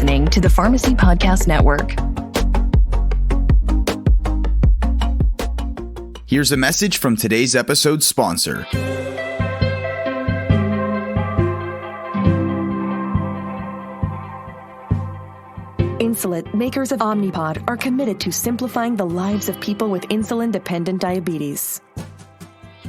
listening to the Pharmacy Podcast Network. Here's a message from today's episode's sponsor. Insulet, makers of Omnipod, are committed to simplifying the lives of people with insulin-dependent diabetes.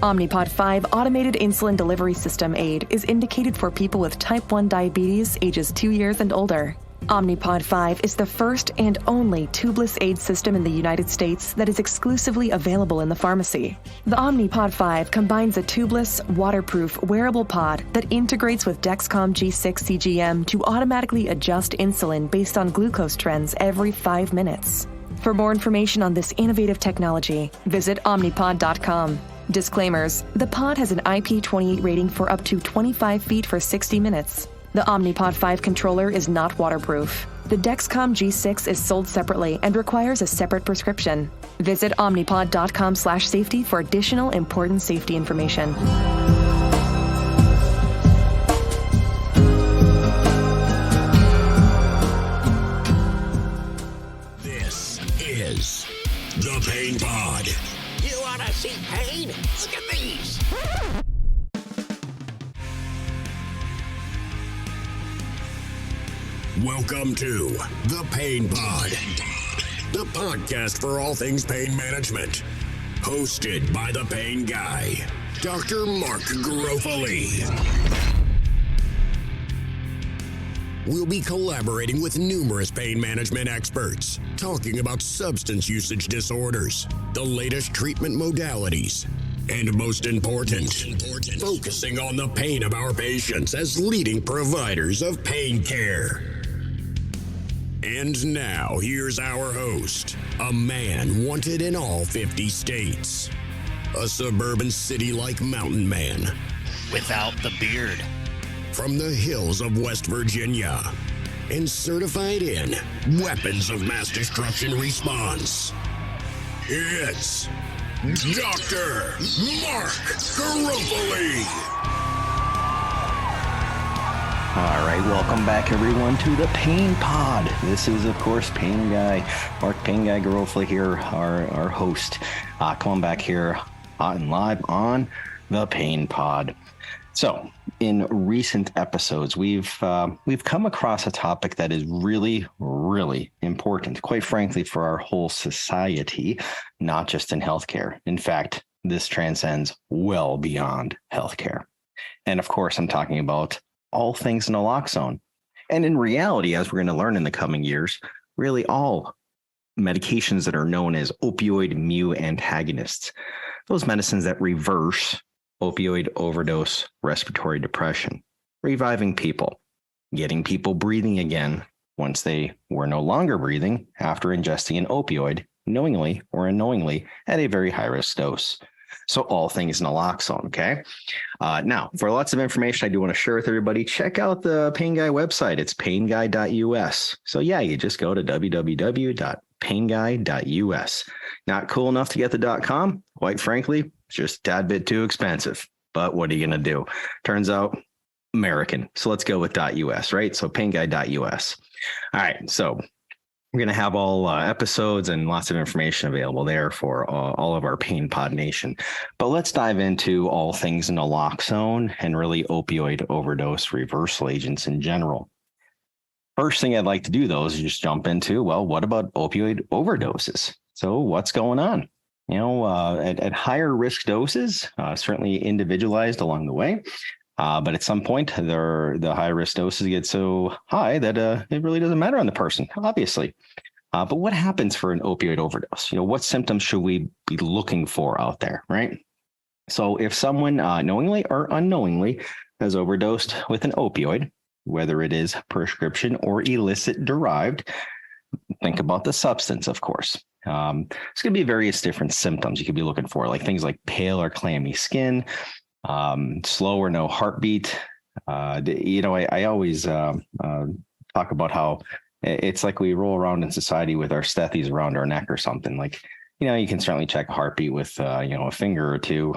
Omnipod 5 automated insulin delivery system aid is indicated for people with type 1 diabetes ages 2 years and older. Omnipod 5 is the first and only tubeless aid system in the United States that is exclusively available in the pharmacy. The Omnipod 5 combines a tubeless, waterproof, wearable pod that integrates with Dexcom G6 CGM to automatically adjust insulin based on glucose trends every 5 minutes. For more information on this innovative technology, visit omnipod.com. Disclaimers: the pod has an IP28 rating for up to 25 feet for 60 minutes. The Omnipod 5 controller is not waterproof. The Dexcom G6 is sold separately and requires a separate prescription. Visit omnipod.com/safety for additional important safety information. This is the Pain Pod. You want to see pain? Look at these. Welcome to the Pain Pod, the podcast for all things pain management. Hosted by the Pain Guy, Dr. Mark Garofoli. We'll be collaborating with numerous pain management experts, talking about substance usage disorders, the latest treatment modalities, and most important, focusing on the pain of our patients as leading providers of pain care. And now, here's our host, a man wanted in all 50 states, a suburban city-like mountain man. Without the beard. From the hills of West Virginia, and certified in weapons of mass destruction response. It's Dr. Mark Garofoli. All right, welcome back everyone to the Pain Pod. This is, of course, Pain Guy, Mark Pain Guy Garofoli here, our host. Come on back here and live on the Pain Pod. So, in recent episodes, we've come across a topic that is really, really important, quite frankly, for our whole society, not just in healthcare. In fact, this transcends well beyond healthcare. And of course, I'm talking about all things naloxone. And in reality, as we're going to learn in the coming years, really all medications that are known as opioid mu antagonists, those medicines that reverse opioid overdose respiratory depression, reviving people, getting people breathing again once they were no longer breathing after ingesting an opioid, knowingly or unknowingly, at a very high-risk dose. So all things naloxone, okay? Now, for lots of information I do want to share with everybody, check out the Pain Guy website. It's painguy.us. So yeah, you just go to www.painguy.us. Not cool enough to get the .com? Quite frankly, it's just a tad bit too expensive. But what are you going to do? Turns out, American. So let's go with .us, right? So painguy.us. All right, so we're going to have all episodes and lots of information available there for all of our Pain Pod Nation. But let's dive into all things naloxone and really opioid overdose reversal agents in general. First thing I'd like to do, though, is just jump into, well, what about opioid overdoses? So what's going on? You know, at higher risk doses, certainly individualized along the way. But at some point, the high risk doses get so high that it really doesn't matter on the person, obviously. But what happens for an opioid overdose? You know, what symptoms should we be looking for out there, right? So if someone knowingly or unknowingly has overdosed with an opioid, whether it is prescription or illicit derived, think about the substance, of course. It's going to be various different symptoms you could be looking for, like things like pale or clammy skin, slow or no heartbeat. I always talk about how it's like we roll around in society with our stethis around our neck or something. Like, you can certainly check a heartbeat with, a finger or two,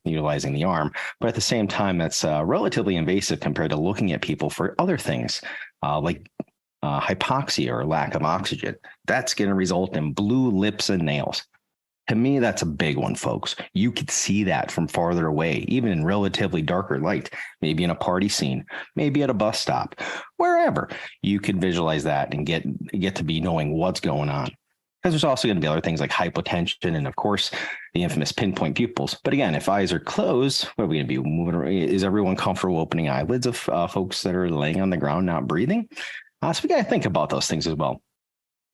utilizing the arm. But at the same time, that's relatively invasive compared to looking at people for other things, like hypoxia or lack of oxygen. That's going to result in blue lips and nails. To me, that's a big one, folks. You could see that from farther away, even in relatively darker light, maybe in a party scene, maybe at a bus stop, wherever. You could visualize that and get to be knowing what's going on. Because there's also going to be other things like hypotension and, of course, the infamous pinpoint pupils. But again, if eyes are closed, what are we going to be moving around? Is everyone comfortable opening eyelids of folks that are laying on the ground, not breathing? So we got to think about those things as well.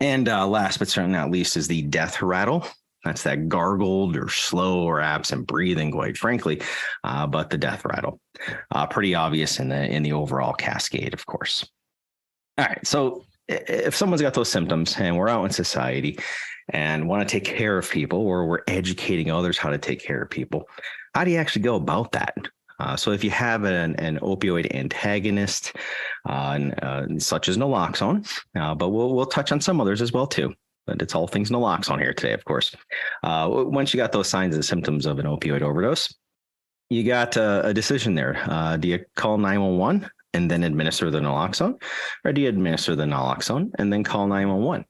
And last but certainly not least is the death rattle. That's that gargled or slow or absent breathing, quite frankly, but the death rattle. Pretty obvious in the overall cascade, of course. All right, so if someone's got those symptoms and we're out in society and want to take care of people, or we're educating others how to take care of people, how do you actually go about that? So if you have an opioid antagonist, such as naloxone, but we'll touch on some others as well too. But it's all things naloxone here today, of course. Once you got those signs and symptoms of an opioid overdose, you got a decision there. Do you call 911 and then administer the naloxone, or do you administer the naloxone and then call 911?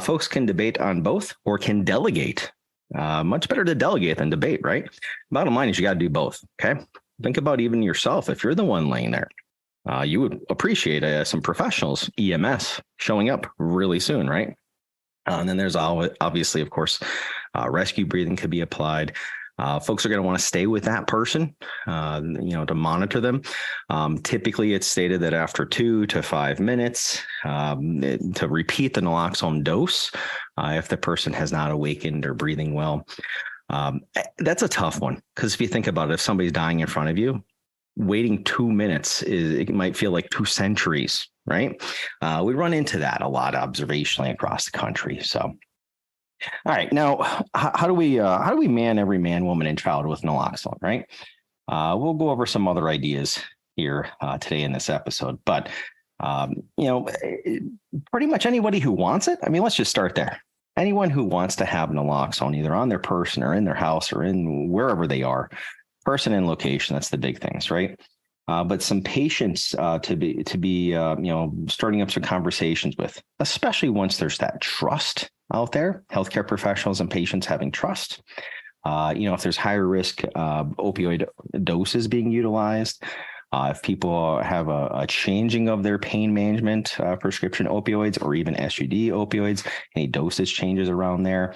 Folks can debate on both or can delegate. Much better to delegate than debate, right? Bottom line is you got to do both. Okay. Think about even yourself. If you're the one laying there, you would appreciate some professionals, EMS, showing up really soon, right? And then there's obviously, of course, rescue breathing could be applied. Folks are going to want to stay with that person, to monitor them. Typically, it's stated that after 2 to 5 minutes, to repeat the naloxone dose if the person has not awakened or breathing well. That's a tough one, because if you think about it, if somebody's dying in front of you, waiting 2 minutes it might feel like 2 centuries, right? We run into that a lot observationally across the country. So, all right, now how do we man every man, woman, and child with naloxone, right? We'll go over some other ideas here today in this episode, but pretty much anybody who wants it. I mean, let's just start there. Anyone who wants to have naloxone, either on their person or in their house or in wherever they are. Person and location, that's the big things, right? But some patients to be starting up some conversations with, especially once there's that trust out there, healthcare professionals and patients having trust. If there's higher risk opioid doses being utilized, if people have a changing of their pain management prescription opioids or even SUD opioids, any dosage changes around there.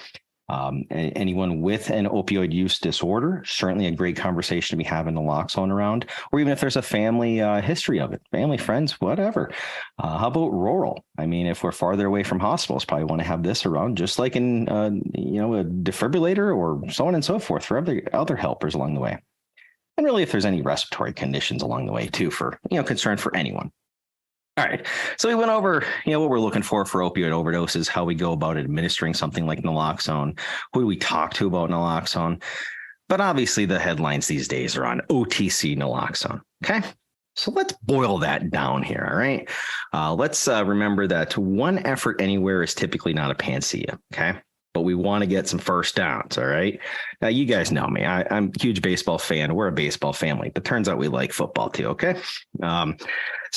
Anyone with an opioid use disorder, certainly a great conversation to be having naloxone around, or even if there's a family history of it, family, friends, whatever. How about rural? I mean, if we're farther away from hospitals, probably want to have this around, just like in, a defibrillator or so on and so forth for other helpers along the way. And really, if there's any respiratory conditions along the way too, for, concern for anyone. All right. So we went over, what we're looking for opioid overdoses, how we go about administering something like naloxone, who do we talk to about naloxone. But obviously the headlines these days are on OTC naloxone. Okay. So let's boil that down here. All right. Let's remember that one effort anywhere is typically not a panacea. Okay. But we want to get some first downs. All right. Now, you guys know me. I'm a huge baseball fan. We're a baseball family, but turns out we like football too. Okay.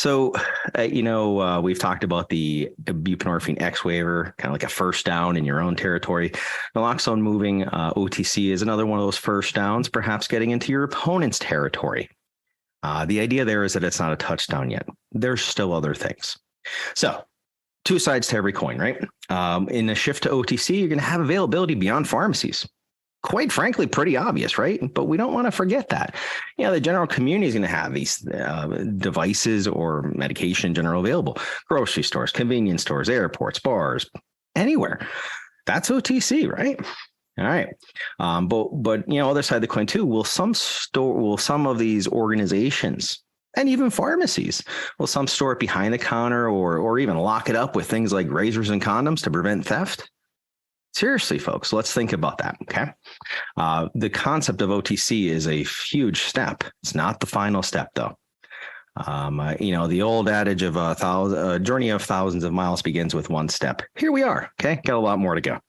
We've talked about the buprenorphine X waiver, kind of like a first down in your own territory. Naloxone moving OTC is another one of those first downs, perhaps getting into your opponent's territory. The idea there is that it's not a touchdown yet. There's still other things. So, 2 sides to every coin, right? In a shift to OTC, you're going to have availability beyond pharmacies. Quite frankly, pretty obvious, right? But we don't want to forget that. The general community is going to have these devices or medication in general available. Grocery stores, convenience stores, airports, bars, anywhere. That's OTC, right? All right. But other side of the coin too, will some of these organizations and even pharmacies, will some store it behind the counter or even lock it up with things like razors and condoms to prevent theft? Seriously, folks, let's think about that. Okay. The concept of OTC is a huge step. It's not the final step, though. The old adage of a journey of thousands of miles begins with one step. Here we are. Okay. Got a lot more to go.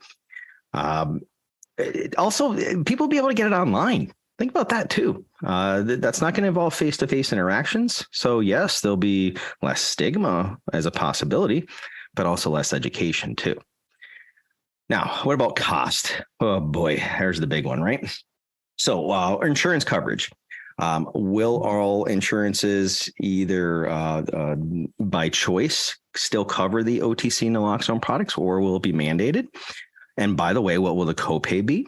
Also, people will be able to get it online. think about that too. That's not going to involve face-to-face interactions. So yes, there'll be less stigma as a possibility, but also less education too. Now, what about cost? Oh boy, there's the big one, right? So insurance coverage. Will all insurances either by choice still cover the OTC naloxone products, or will it be mandated? And by the way, what will the copay be?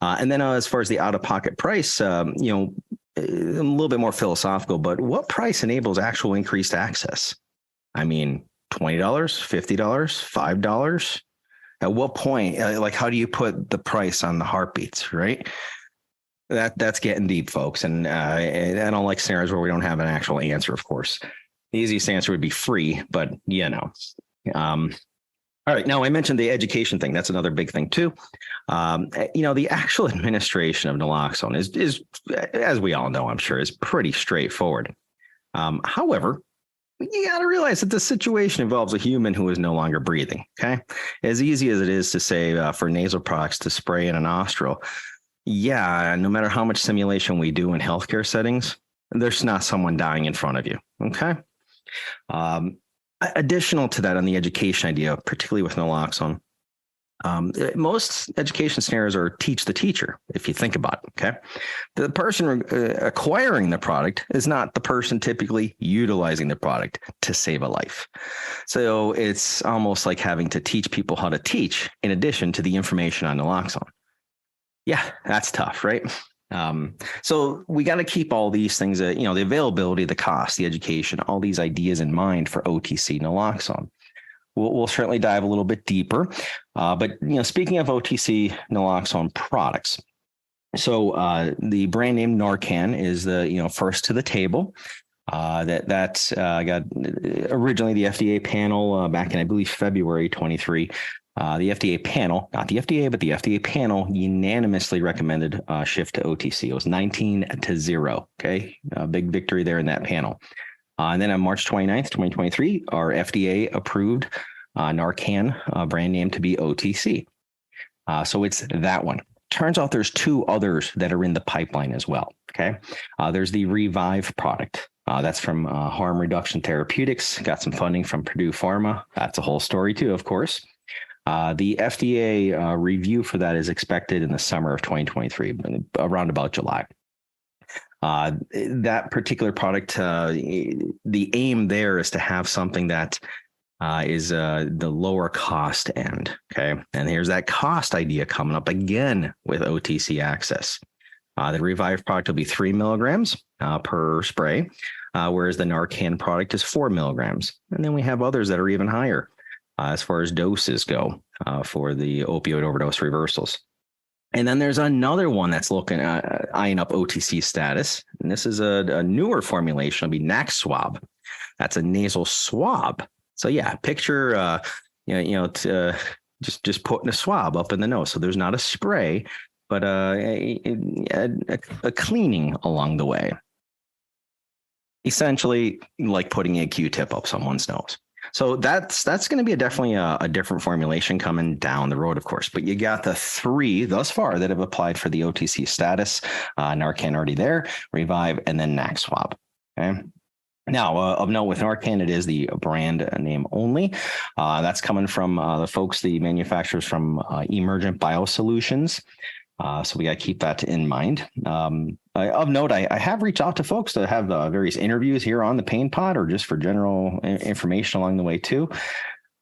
And then as far as the out-of-pocket price, a little bit more philosophical, but what price enables actual increased access? I mean, $20, $50, $5? At what point, how do you put the price on the heartbeats, right? That's getting deep, folks. And I don't like scenarios where we don't have an actual answer, of course. The easiest answer would be free, but all right. Now, I mentioned the education thing. That's another big thing, too. The actual administration of naloxone is, as we all know, I'm sure, is pretty straightforward. However, you got to realize that the situation involves a human who is no longer breathing. Okay. As easy as it is to say for nasal products to spray in a nostril. Yeah. No matter how much simulation we do in healthcare settings, there's not someone dying in front of you. Okay. Additional to that on the education idea, particularly with naloxone, most education scenarios are teach the teacher, if you think about it, okay? The person acquiring the product is not the person typically utilizing the product to save a life. So it's almost like having to teach people how to teach in addition to the information on naloxone. Yeah, that's tough, right? So we got to keep all these things, the availability, the cost, the education, all these ideas in mind for OTC naloxone. We'll certainly dive a little bit deeper. But speaking of OTC naloxone products, so the brand name Narcan is the first to the table. That got originally the FDA panel back in, I believe, February 23. The FDA panel, not the FDA, but the FDA panel unanimously recommended shift to OTC. It was 19-0. Okay. Big victory there in that panel. And then on March 29th, 2023, our FDA approved Narcan brand name to be OTC. So it's that one. Turns out there's two others that are in the pipeline as well. Okay. There's the Revive product. That's from Harm Reduction Therapeutics. Got some funding from Purdue Pharma. That's a whole story too, of course. The FDA review for that is expected in the summer of 2023, around about July. That particular product, the aim there is to have something that is the lower cost end. Okay. And here's that cost idea coming up again with OTC access. The Revive product will be 3 milligrams per spray, whereas the Narcan product is 4 milligrams. And then we have others that are even higher as far as doses go for the opioid overdose reversals. And then there's another one that's looking at eyeing up OTC status. And this is a newer formulation. It'll be Nac swab. That's a nasal swab. So yeah, picture, just putting a swab up in the nose. So there's not a spray, but a cleaning along the way. Essentially like putting a Q-tip up someone's nose. So that's going to be definitely a different formulation coming down the road, of course. But you got the three thus far that have applied for the OTC status. Narcan already there, Revive, and then Nac swab. Okay. Now, of note with Narcan, it is the brand name only. That's coming from the manufacturers from Emergent Biosolutions. So we got to keep that in mind. Of note, I have reached out to folks to have various interviews here on the Pain Pod or just for general information along the way too.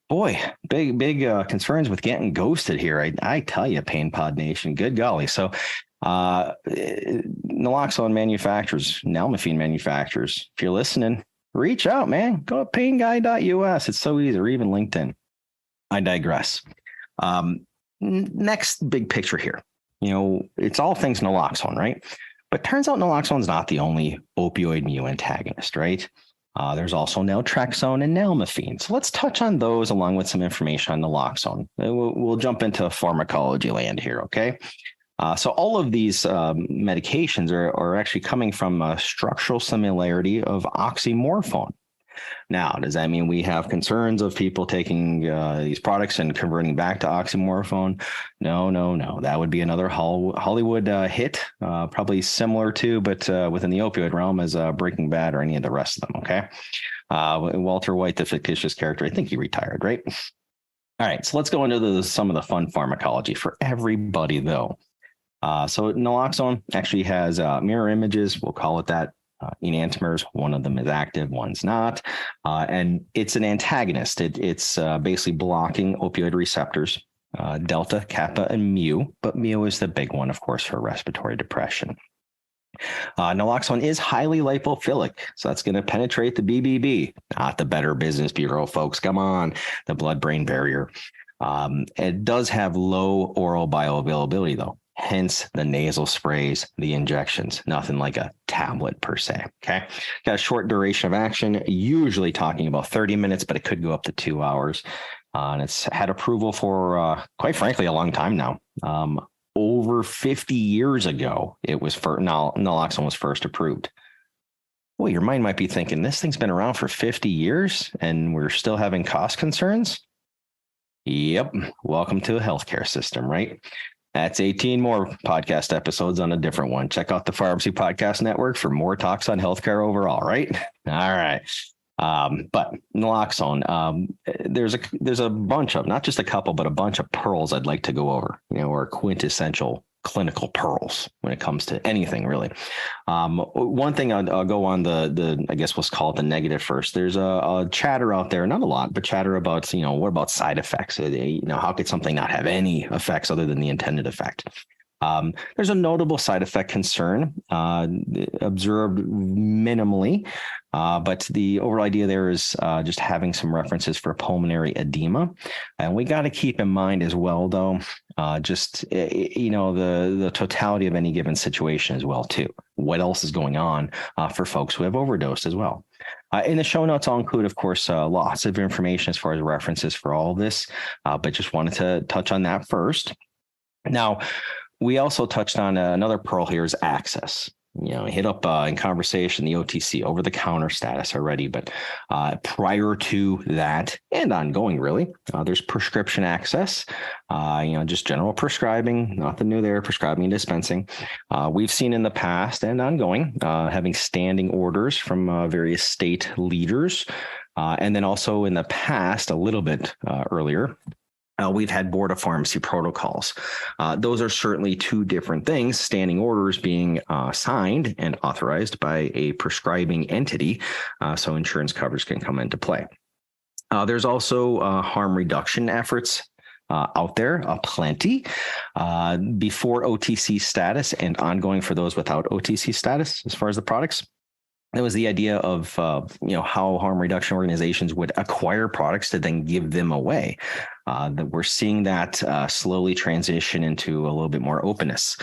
Boy, big concerns with getting ghosted here. I tell you, Pain Pod Nation, good golly. So naloxone manufacturers, nalmefene manufacturers, if you're listening, reach out, man. Go to painguy.us. It's so easy, or even LinkedIn. I digress. Next big picture here. It's all things naloxone, right? But turns out naloxone is not the only opioid mu antagonist, right? There's also naltrexone and nalmefene. So let's touch on those along with some information on naloxone. We'll jump into pharmacology land here, okay? So all of these medications are actually coming from a structural similarity of oxymorphone. Now, does that mean we have concerns of people taking these products and converting back to oxymorphone? No. That would be another Hollywood hit, probably similar to, but within the opioid realm as Breaking Bad or any of the rest of them, okay? Walter White, the fictitious character, I think he retired, right? All right, so let's go into some of the fun pharmacology for everybody, though. So naloxone actually has mirror images, we'll call it that. Enantiomers, one of them is active, one's not. And it's an antagonist. It's basically blocking opioid receptors, delta, kappa, and mu. But mu is the big one, of course, for respiratory depression. Naloxone is highly lipophilic, so that's going to penetrate the BBB, not the Better Business Bureau, folks. Come on, the blood-brain barrier. It does have low oral bioavailability, though. Hence the nasal sprays, the injections, nothing like a tablet per se. Okay. Got a short duration of action, usually talking about 30 minutes, but it could go up to 2 hours. And it's had approval for, quite frankly, a long time now. Over 50 years ago, it was naloxone was first approved. Well, your mind might be thinking, this thing's been around for 50 years and we're still having cost concerns. Yep. Welcome to a healthcare system, right? That's 18 more podcast episodes on a different one. Check out the Pharmacy Podcast Network for more talks on healthcare overall, right? All right. But naloxone, there's a bunch of, not just a couple, but a bunch of pearls I'd like to go over, or quintessential clinical pearls when it comes to anything really. One thing I'll go on the I guess we'll call it the negative first. There's a chatter out there, not a lot, but chatter about, what about side effects? How could something not have any effects other than the intended effect? There's a notable side effect concern observed minimally, but the overall idea there is just having some references for pulmonary edema. And we got to keep in mind as well, though, the totality of any given situation as well, too. What else is going on for folks who have overdosed as well? In the show notes, I'll include, of course, lots of information as far as references for all of this, but just wanted to touch on that first. Now, we also touched on another pearl here is access. Hit up in conversation the OTC, over-the-counter status already, but prior to that and ongoing, really, there's prescription access, just general prescribing, nothing new there, prescribing and dispensing. We've seen in the past and ongoing having standing orders from various state leaders. And then also in the past, a little bit earlier, we've had board of pharmacy protocols. Those are certainly two different things, standing orders being signed and authorized by a prescribing entity, so insurance coverage can come into play. There's also harm reduction efforts out there, plenty, before OTC status and ongoing for those without OTC status as far as the products. That was the idea of, how harm reduction organizations would acquire products to then give them away. That we're seeing that slowly transition into a little bit more openness.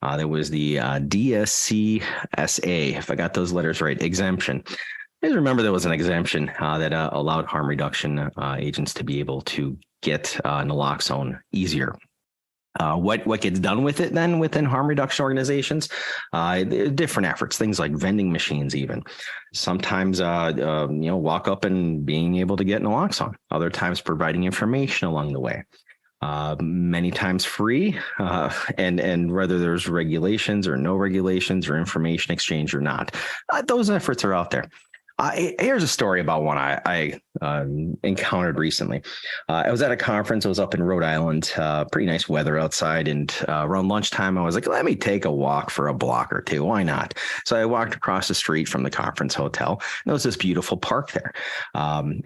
There was the DSCSA, if I got those letters right, exemption. I remember there was an exemption that allowed harm reduction agents to be able to get naloxone easier. What gets done with it then within harm reduction organizations? Different efforts, things like vending machines, even sometimes, walk up and being able to get naloxone. Other times providing information along the way. Many times free, and whether there's regulations or no regulations or information exchange or not, those efforts are out there. Here's a story about one I encountered recently. I was at a conference. I was up in Rhode Island, pretty nice weather outside. And around lunchtime, I was like, let me take a walk for a block or two. Why not? So I walked across the street from the conference hotel. And there was this beautiful park there.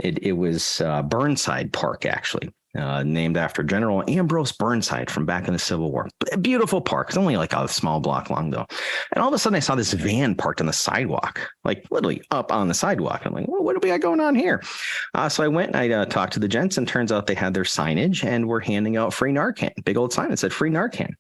It was Burnside Park, actually. Named after General Ambrose Burnside from back in the Civil War. Beautiful park. It's only like a small block long, though. And all of a sudden, I saw this van parked on the sidewalk, like literally up on the sidewalk. I'm like, well, what do we got going on here? So I went and I talked to the gents, and turns out they had their signage and were handing out free Narcan. Big old sign that said free Narcan.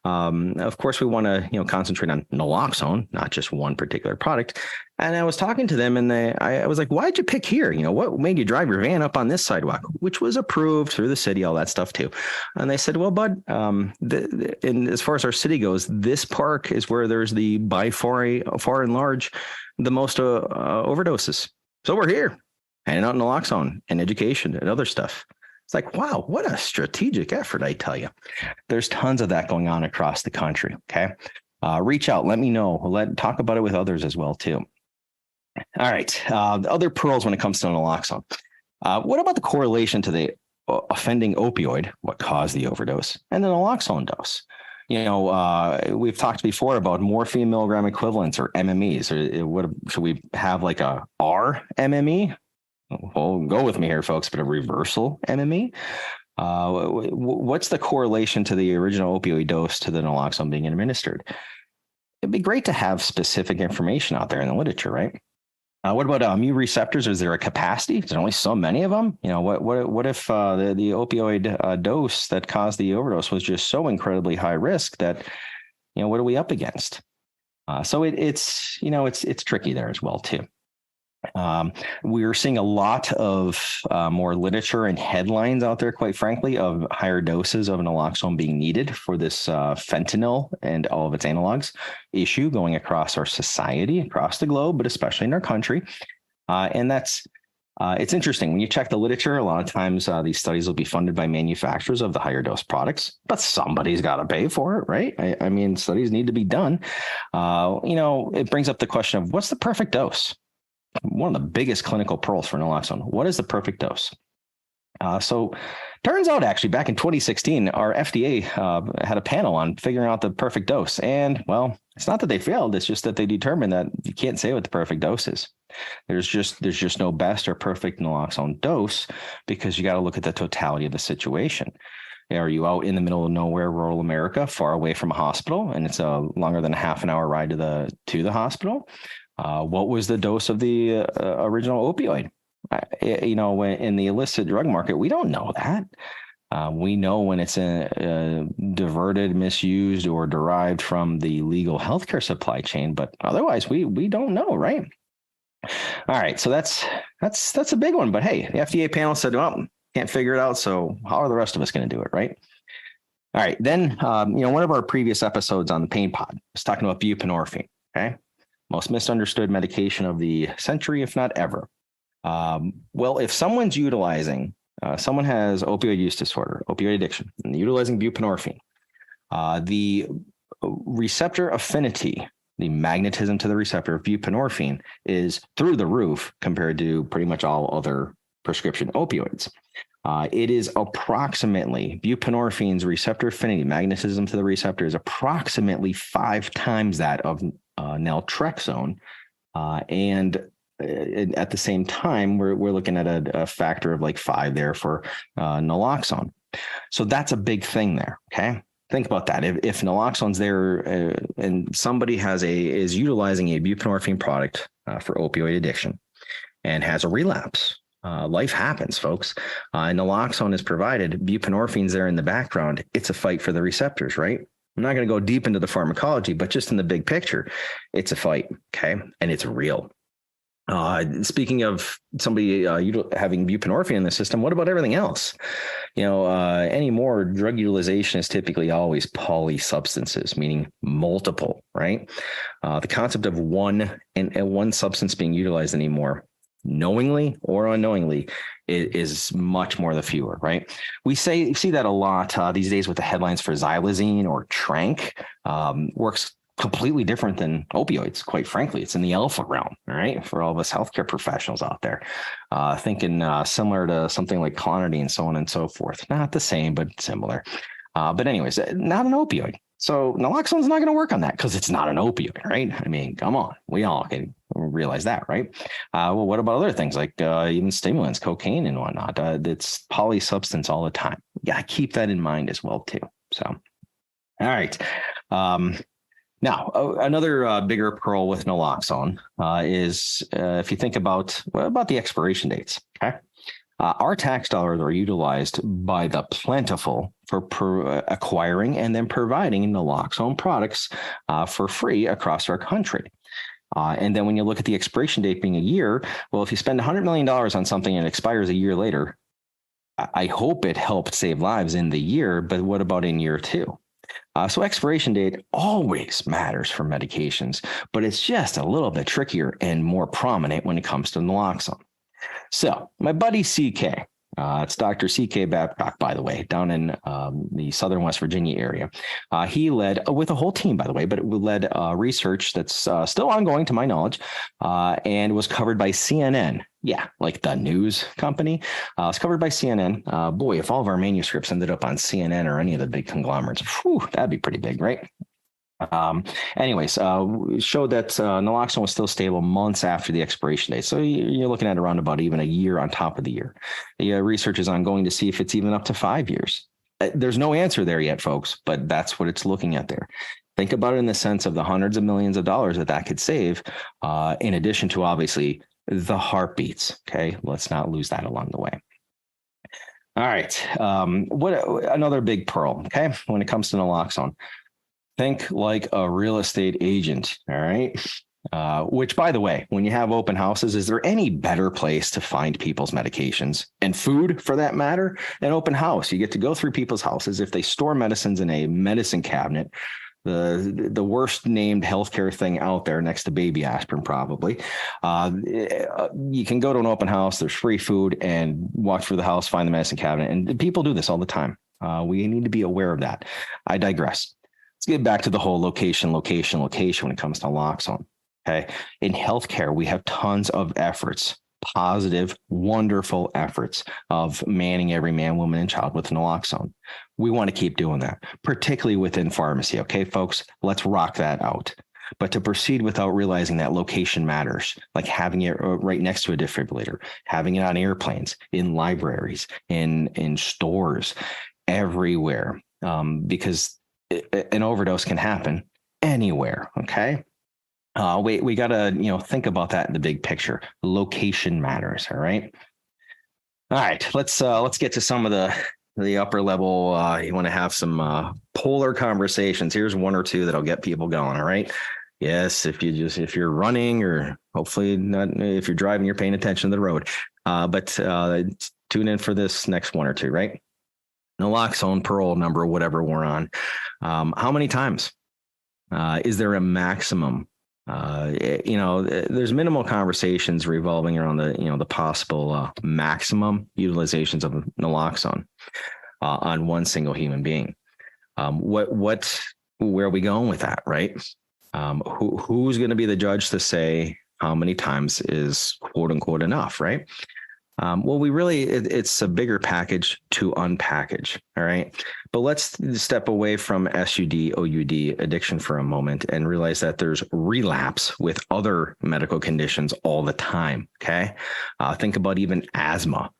Of course, we want to concentrate on naloxone, not just one particular product. And I was talking to them, and I was like, why'd you pick here? What made you drive your van up on this sidewalk, which was approved through the city, all that stuff too. And they said, well, bud, and as far as our city goes, this park is where there's by far and large, the most overdoses. So we're here, handing out naloxone and education and other stuff. It's like, wow, what a strategic effort, I tell you. There's tons of that going on across the country. Okay. Reach out. Let me know. Talk about it with others as well, too. All right. Other pearls when it comes to naloxone. What about the correlation to the offending opioid, what caused the overdose, and the naloxone dose? We've talked before about morphine milligram equivalents or MMEs. Or what should we have, like a RMME? Well, go with me here, folks, but a reversal MME. What's the correlation to the original opioid dose to the naloxone being administered? It'd be great to have specific information out there in the literature, right? What about mu receptors? Is there a capacity? There's only so many of them. What if the opioid dose that caused the overdose was just so incredibly high risk that, what are we up against? So it's tricky there as well too. We're seeing a lot of more literature and headlines out there, quite frankly, of higher doses of naloxone being needed for this fentanyl and all of its analogs issue going across our society, across the globe, but especially in our country. And that's it's interesting. When you check the literature, a lot of times these studies will be funded by manufacturers of the higher dose products, but somebody's got to pay for it, right? I mean, studies need to be done. It brings up the question of what's the perfect dose? One of the biggest clinical pearls for naloxone. What is the perfect dose? So turns out, actually, back in 2016, our FDA had a panel on figuring out the perfect dose. And, well, it's not that they failed. It's just that they determined that you can't say what the perfect dose is. There's just no best or perfect naloxone dose because you got to look at the totality of the situation. Are you out in the middle of nowhere, rural America, far away from a hospital, and it's a longer than a half an hour ride to the hospital? What was the dose of the original opioid? In the illicit drug market, we don't know that. We know when it's diverted, misused, or derived from the legal healthcare supply chain, but otherwise, we don't know, right? All right, so that's a big one. But hey, the FDA panel said, well, can't figure it out, so how are the rest of us going to do it, right? All right, then one of our previous episodes on the Pain Pod was talking about buprenorphine. Okay. Most misunderstood medication of the century, if not ever. Well, if someone has opioid use disorder, opioid addiction, and utilizing buprenorphine, the receptor affinity, the magnetism to the receptor of buprenorphine is through the roof compared to pretty much all other prescription opioids. It is approximately, buprenorphine's receptor affinity, magnetism to the receptor is approximately 5 times that of naltrexone. And at the same time, we're looking at a factor of like 5 there for naloxone. So that's a big thing there. Okay. Think about that. If naloxone's there and somebody is utilizing a buprenorphine product for opioid addiction and has a relapse, life happens, folks. Naloxone is provided. Buprenorphine's there in the background. It's a fight for the receptors, right? I'm not going to go deep into the pharmacology, but just in the big picture, it's a fight. Okay. And it's real. Speaking of somebody having buprenorphine in the system, what about everything else? Anymore, drug utilization is typically always polysubstances, meaning multiple, right? The concept of one substance being utilized anymore, knowingly or unknowingly, is much more the fewer, right? We see that a lot these days with the headlines for xylazine or tranq. Works completely different than opioids, quite frankly. It's in the alpha realm, right? For all of us healthcare professionals out there, thinking similar to something like clonidine and so on and so forth. Not the same, but similar. But anyways, not an opioid. So naloxone's not going to work on that because it's not an opioid, right? I mean, come on. We all can realize that, right? Well, what about other things like even stimulants, cocaine and whatnot? It's polysubstance all the time. Yeah, keep that in mind as well, too. So, all right. Now, another bigger pearl with naloxone is if you think about the expiration dates, okay? Our tax dollars are utilized by the plentiful for acquiring and then providing naloxone products for free across our country. And then when you look at the expiration date being a year, well, if you spend $100 million on something and it expires a year later, I hope it helped save lives in the year, but what about in year 2? So expiration date always matters for medications, but it's just a little bit trickier and more prominent when it comes to naloxone. So my buddy CK, it's Dr. CK Babcock, by the way, down in the Southern West Virginia area. He led, with a whole team, by the way, but it led research that's still ongoing to my knowledge, and was covered by CNN. Yeah, like the news company. It's covered by CNN. Boy, if all of our manuscripts ended up on CNN or any of the big conglomerates, that'd be pretty big, right? Anyways, showed that naloxone was still stable months after the expiration date. So you're looking at around about even a year on top of the year. The research is ongoing to see if it's even up to 5 years. There's no answer there yet, folks, but that's what it's looking at there. Think about it in the sense of the hundreds of millions of dollars that could save, in addition to obviously the heartbeats. Okay, let's not lose that along the way. All right, what another big pearl? Okay, when it comes to naloxone. Think like a real estate agent, all right? Which, by the way, when you have open houses, is there any better place to find people's medications and food, for that matter, than open house? You get to go through people's houses. If they store medicines in a medicine cabinet, the worst named healthcare thing out there next to baby aspirin, probably. You can go to an open house. There's free food and walk through the house, find the medicine cabinet. And people do this all the time. We need to be aware of that. I digress. Let's get back to the whole location when it comes to naloxone. Okay. In healthcare, we have tons of efforts, positive, wonderful efforts of manning every man, woman, and child with naloxone. We want to keep doing that, particularly within pharmacy. Okay, folks, let's rock that out. But to proceed without realizing that location matters, like having it right next to a defibrillator, having it on airplanes, in libraries, in stores, everywhere, because an overdose can happen anywhere. Okay. We got to, think about that in the big picture. Location matters. All right. All right. Let's get to some of the upper level. You want to have some polar conversations. Here's one or two that'll get people going. All right. Yes. If you're running, or hopefully not, if you're driving, you're paying attention to the road. But tune in for this next one or two, right? Naloxone parole number, whatever we're on. How many times? Is there a maximum? There's minimal conversations revolving around the possible maximum utilizations of naloxone on one single human being. Where are we going with that, right? Who's going to be the judge to say how many times is quote unquote enough, right? Well, it's a bigger package to unpackage. All right. But let's step away from SUD, OUD addiction for a moment and realize that there's relapse with other medical conditions all the time. Okay. Think about even asthma.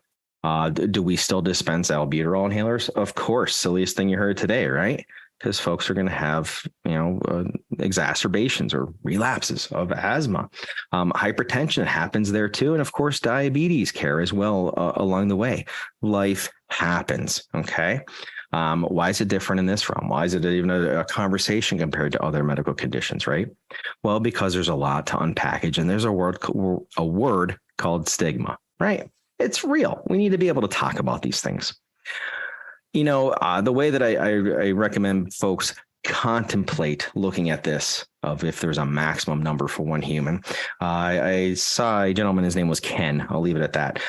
Do we still dispense albuterol inhalers? Of course. Silliest thing you heard today, right? Because folks are going to have, exacerbations or relapses of asthma. Hypertension happens there too. And of course, diabetes care as well along the way. Life happens. Okay. Why is it different in this realm? Why is it even a conversation compared to other medical conditions, right? Well, because there's a lot to unpackage, and there's a word called stigma, right? It's real. We need to be able to talk about these things. The way that I recommend folks contemplate looking at this, of if there's a maximum number for one human. I saw a gentleman, his name was Ken. I'll leave it at that.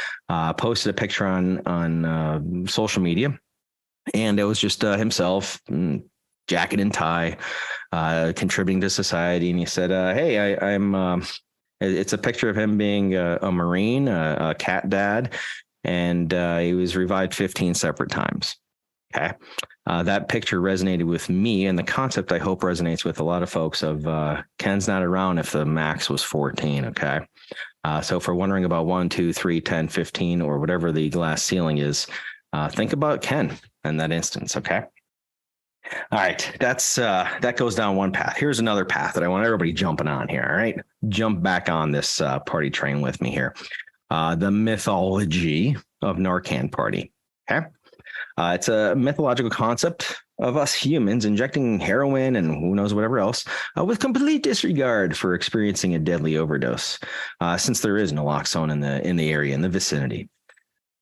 Posted a picture on social media, and it was just himself, jacket and tie, contributing to society. And he said, "Hey, I'm." It's a picture of him being a Marine, a cat dad, and he was revived 15 separate times. Okay. That picture resonated with me, and the concept I hope resonates with a lot of folks of Ken's not around if the max was 14. Okay. So if we're wondering about 1, 2, 3, 10, 15, or whatever the glass ceiling is, think about Ken in that instance. Okay. All right. That goes down one path. Here's another path that I want everybody jumping on here. All right. Jump back on this party train with me here. The mythology of Narcan party. Okay. It's a mythological concept of us humans injecting heroin and who knows whatever else with complete disregard for experiencing a deadly overdose, since there is naloxone in the area, in the vicinity.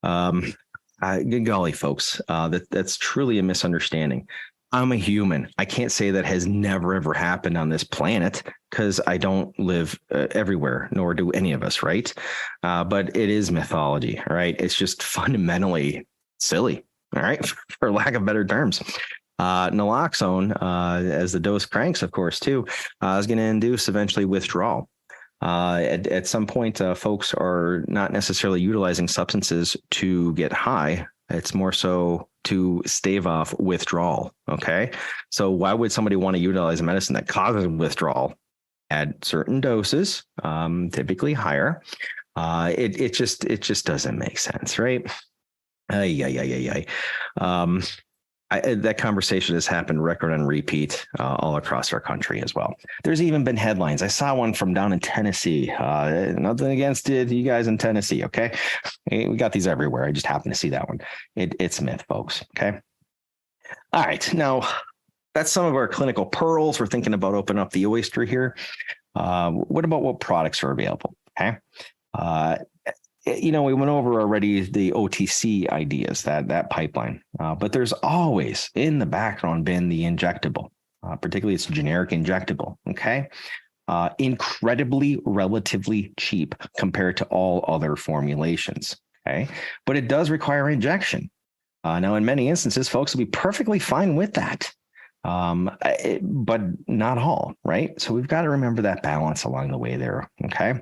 Good golly, folks, that's truly a misunderstanding. I'm a human. I can't say that has never, ever happened on this planet because I don't live everywhere, nor do any of us, right? But it is mythology, right? It's just fundamentally silly, all right, for lack of better terms. Naloxone, as the dose cranks, of course, too, is going to induce eventually withdrawal. At some point, folks are not necessarily utilizing substances to get high. It's more so to stave off withdrawal. Okay. So why would somebody want to utilize a medicine that causes withdrawal at certain doses, typically higher? It just doesn't make sense, right? That conversation has happened record on repeat all across our country as well. There's even been headlines. I saw one from down in Tennessee. Nothing against it, you guys in Tennessee, okay? We got these everywhere. I just happened to see that one. It's myth, folks, okay? All right, now that's some of our clinical pearls. We're thinking about opening up the oyster here. What about what products are available, okay? We went over already the OTC ideas, that pipeline, but there's always in the background been the injectable, particularly it's generic injectable. Okay. Incredibly relatively cheap compared to all other formulations. Okay. But it does require injection. Now, in many instances, folks will be perfectly fine with that. But not all, right? So we've got to remember that balance along the way there. Okay.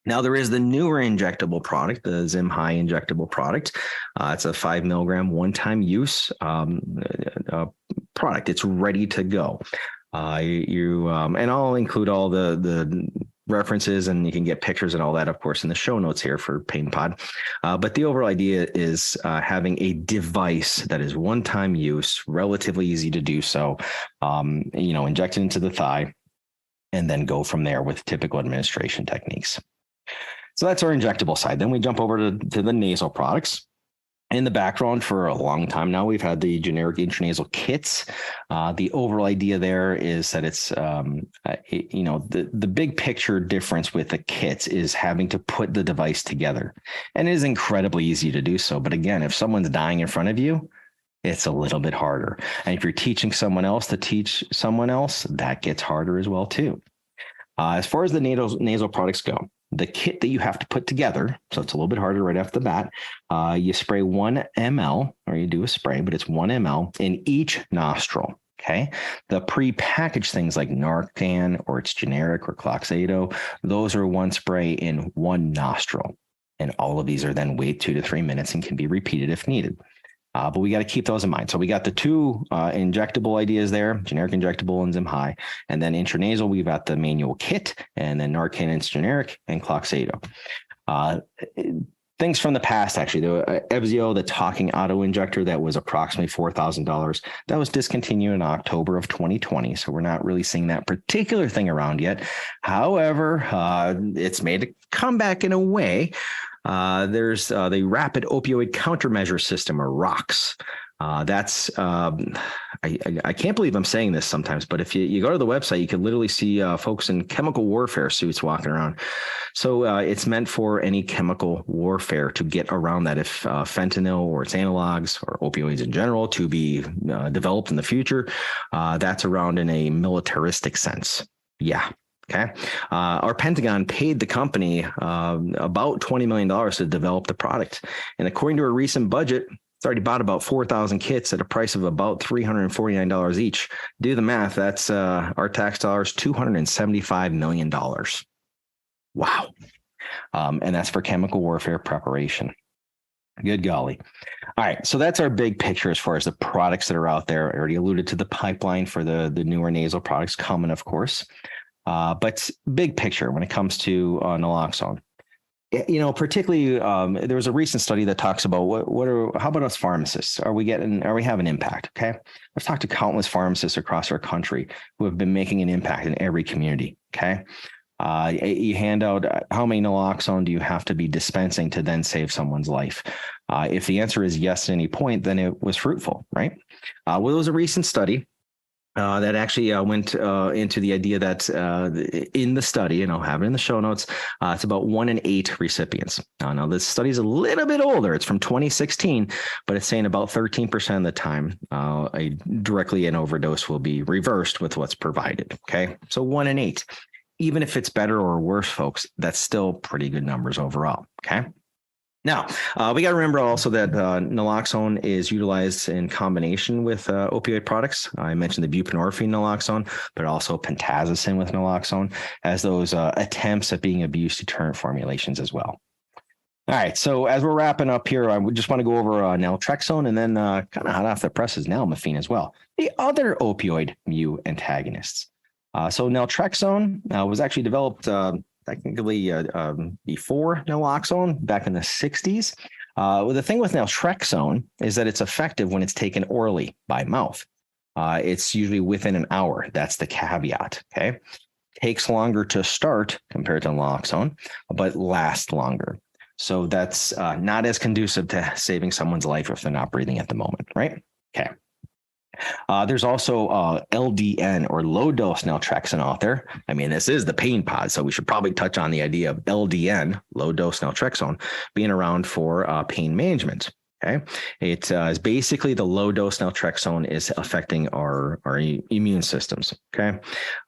Now, there is the newer injectable product, the Zimhai injectable product. It's a 5 milligram one-time use product. It's ready to go. And I'll include all the references, and you can get pictures and all that, of course, in the show notes here for Pain Pod. But the overall idea is having a device that is one-time use, relatively easy to do so, inject it into the thigh, and then go from there with typical administration techniques. So that's our injectable side. Then we jump over to the nasal products. In the background for a long time now, we've had the generic intranasal kits. The overall idea there is that it's, the big picture difference with the kits is having to put the device together. And it is incredibly easy to do so. But again, if someone's dying in front of you, it's a little bit harder. And if you're teaching someone else to teach someone else, that gets harder as well, too. As far as the nasal products go, the kit that you have to put together, so it's a little bit harder right off the bat, you spray 1 ml, or you do a spray, but it's 1 ml in each nostril, okay? The pre-packaged things like Narcan, or it's generic, or Cloxedo, those are one spray in one nostril. And all of these are then wait 2 to 3 minutes and can be repeated if needed. But we got to keep those in mind. So we got the two injectable ideas there, generic injectable and Zimhai. And then intranasal, we've got the manual kit, and then Narcan, it's generic, and Cloxedo. Things from the past, actually, the Evzio, the talking auto injector that was approximately $4,000, that was discontinued in October of 2020. So we're not really seeing that particular thing around yet. However, it's made a comeback in a way. There's the Rapid Opioid Countermeasure System, or ROCS. That's I can't believe I'm saying this sometimes, but if you go to the website, you can literally see folks in chemical warfare suits walking around. So it's meant for any chemical warfare to get around that if fentanyl or its analogs or opioids in general to be developed in the future, that's around in a militaristic sense. Yeah. Okay. Our Pentagon paid the company about $20 million to develop the product. And according to a recent budget, it's already bought about 4,000 kits at a price of about $349 each. Do the math. That's our tax dollars, $275 million. Wow. And that's for chemical warfare preparation. Good golly. All right. So that's our big picture as far as the products that are out there. I already alluded to the pipeline for the newer nasal products coming, of course. But big picture when it comes to naloxone, particularly there was a recent study that talks about how about us pharmacists? Are we having impact? Okay. I've talked to countless pharmacists across our country who have been making an impact in every community. Okay. You hand out how many naloxone do you have to be dispensing to then save someone's life? If the answer is yes at any point, then it was fruitful, right? Well, it was a recent study. that actually went into the idea that in the study, and I'll have it in the show notes, it's about 1 in 8 recipients. Now, this study is a little bit older. It's from 2016, but it's saying about 13% of the time, directly an overdose will be reversed with what's provided. Okay, so 1 in 8. Even if it's better or worse, folks, that's still pretty good numbers overall. Okay. Now, we got to remember also that naloxone is utilized in combination with opioid products. I mentioned the buprenorphine naloxone, but also pentazocine with naloxone as those attempts at being abuse deterrent formulations as well. All right, so as we're wrapping up here, I just want to go over naltrexone and then kind of hot off the press is nalmefene as well, the other opioid mu antagonists. So naltrexone was actually developed technically before naloxone back in the 60s. Well, the thing with naltrexone is that it's effective when it's taken orally by mouth. It's usually within an hour. That's the caveat. Okay. Takes longer to start compared to naloxone, but lasts longer. So that's not as conducive to saving someone's life if they're not breathing at the moment, right? Okay. There's also LDN or low dose naltrexone out there. I mean, this is the pain pod, so we should probably touch on the idea of LDN, low dose naltrexone, being around for pain management. Okay, it is basically the low dose naltrexone is affecting our immune systems. Okay,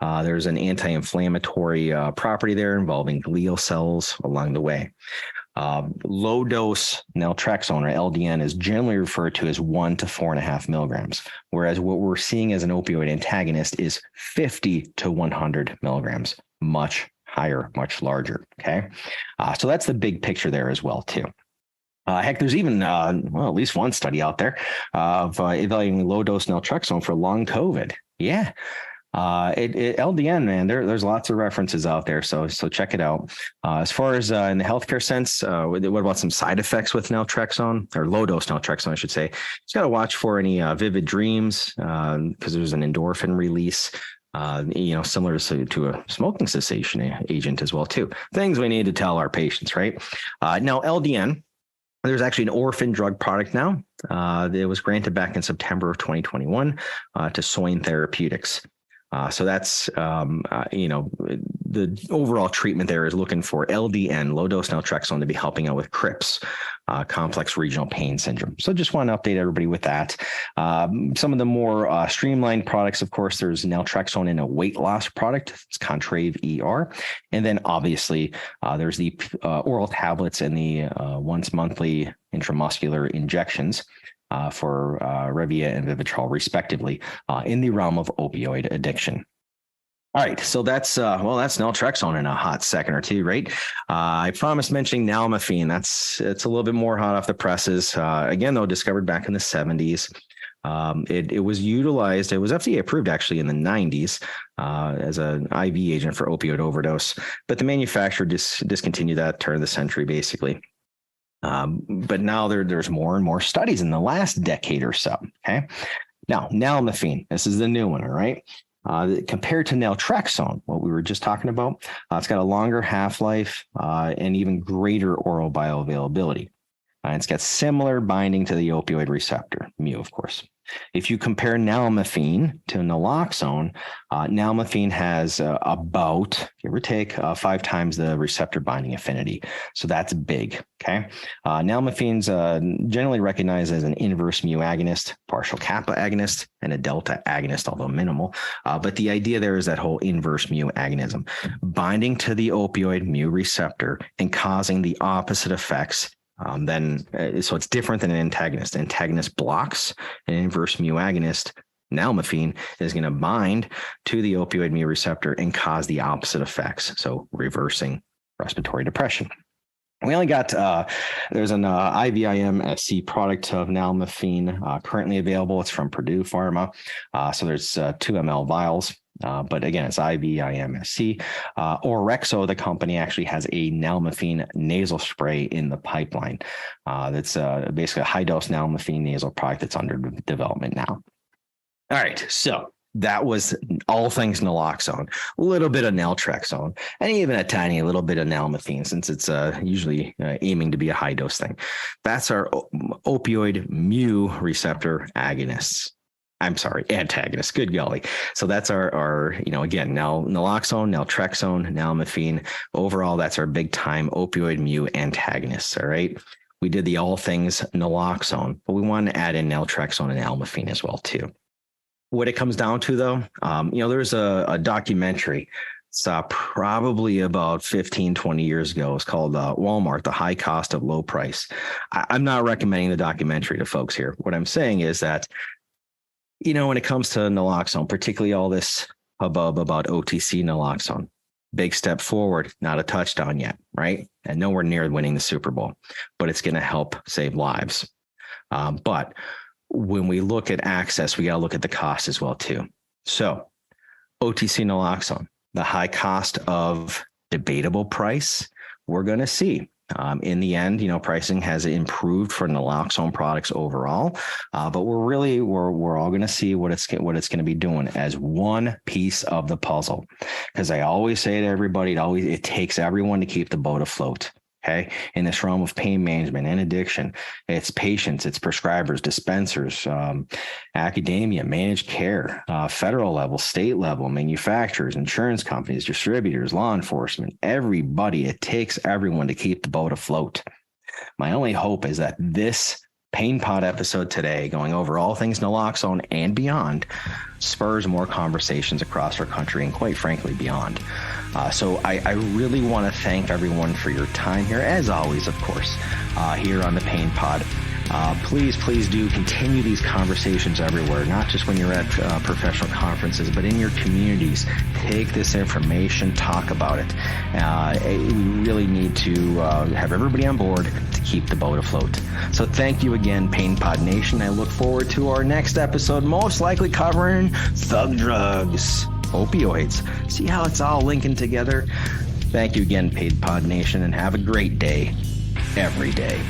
there's an anti-inflammatory property there involving glial cells along the way. Low dose naltrexone or LDN is generally referred to as 1 to 4.5 milligrams, whereas what we're seeing as an opioid antagonist is 50 to 100 milligrams, much higher, much larger. Okay, so that's the big picture there as well too. Heck, there's even at least one study out there of evaluating low dose naltrexone for long COVID. Yeah. LDN, man, there's lots of references out there. So check it out. As far as in the healthcare sense, what about some side effects with naltrexone or low dose naltrexone, I should say? Just got to watch for any vivid dreams because there's an endorphin release. Similar to a smoking cessation agent as well, too. Things we need to tell our patients, right? Now, LDN, there's actually an orphan drug product now. It was granted back in September of 2021 to Soin Therapeutics. So that's, the overall treatment there is looking for LDN, low dose naltrexone, to be helping out with CRIPS, complex regional pain syndrome. So just want to update everybody with that. Some of the more streamlined products, of course, there's naltrexone in a weight loss product. It's Contrave ER. And then obviously there's the oral tablets and the once monthly intramuscular injections for Revia and Vivitrol, respectively, in the realm of opioid addiction. All right, so that's naltrexone in a hot second or two, right? I promised mentioning nalmefene. It's a little bit more hot off the presses. Again, though, discovered back in the 70s. It was utilized. It was FDA approved actually in the 90s as an IV agent for opioid overdose, but the manufacturer discontinued that turn of the century, basically. But now there's more and more studies in the last decade or so. Okay. Now, nalmefene, this is the new one, all right? Compared to naltrexone, what we were just talking about, it's got a longer half-life and even greater oral bioavailability. It's got similar binding to the opioid receptor, mu, of course. If you compare nalmefene to naloxone, nalmefene has about, give or take, 5 times the receptor binding affinity. So that's big, okay? Nalmefene's generally recognized as an inverse mu agonist, partial kappa agonist, and a delta agonist, although minimal. But the idea there is that whole inverse mu agonism, binding to the opioid mu receptor and causing the opposite effects. So it's different than an antagonist. Antagonist blocks, an inverse mu agonist, nalmefene, is going to bind to the opioid mu receptor and cause the opposite effects. So reversing respiratory depression. We only got, there's an IVIM SC product of nalmefene currently available. It's from Purdue Pharma. So there's 2 ml vials. But again, it's IVIM-SC. Orexo, the company, actually has a nalmefene nasal spray in the pipeline. That's basically a high-dose nalmefene nasal product that's under development now. All right, so that was all things naloxone, a little bit of naltrexone, and even a tiny little bit of nalmefene, since it's usually aiming to be a high-dose thing. That's our opioid mu receptor agonists. Antagonist. Good golly. So that's our again, naloxone, naltrexone, nalmefene. Overall, that's our big time opioid mu antagonists. All right. We did the all things naloxone, but we want to add in naltrexone and nalmefene as well too. What it comes down to though, there's a documentary. It's probably about 15, 20 years ago. It's called Walmart, The High Cost of Low Price. I'm not recommending the documentary to folks here. What I'm saying is that, when it comes to naloxone, particularly all this hubbub about OTC naloxone, big step forward, not a touchdown yet, right? And nowhere near winning the Super Bowl, but it's going to help save lives. But when we look at access, we got to look at the cost as well too. So OTC naloxone, the high cost of debatable price, we're going to see. In the end, pricing has improved for naloxone products overall, but we're all going to see what it's going to be doing as one piece of the puzzle. Because I always say to everybody, it takes everyone to keep the boat afloat. Okay. In this realm of pain management and addiction, it's patients, it's prescribers, dispensers, academia, managed care, federal level, state level, manufacturers, insurance companies, distributors, law enforcement, everybody. It takes everyone to keep the boat afloat. My only hope is that this Pain Pod episode today, going over all things naloxone and beyond, spurs more conversations across our country and quite frankly beyond. So I really want to thank everyone for your time here, as always, of course, here on the Pain Pod. Please do continue these conversations everywhere, not just when you're at professional conferences, but in your communities. Take this information, talk about it. We really need to have everybody on board to keep the boat afloat. So thank you again, Pain Pod Nation. I look forward to our next episode, most likely covering thug drugs, opioids. See how it's all linking together? Thank you again, Pain Pod Nation, and have a great day every day.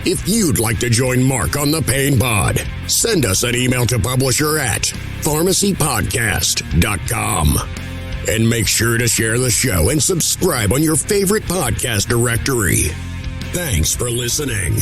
If you'd like to join Mark on the Pain Pod, send us an email to publisher at pharmacypodcast.com. And make sure to share the show and subscribe on your favorite podcast directory. Thanks for listening.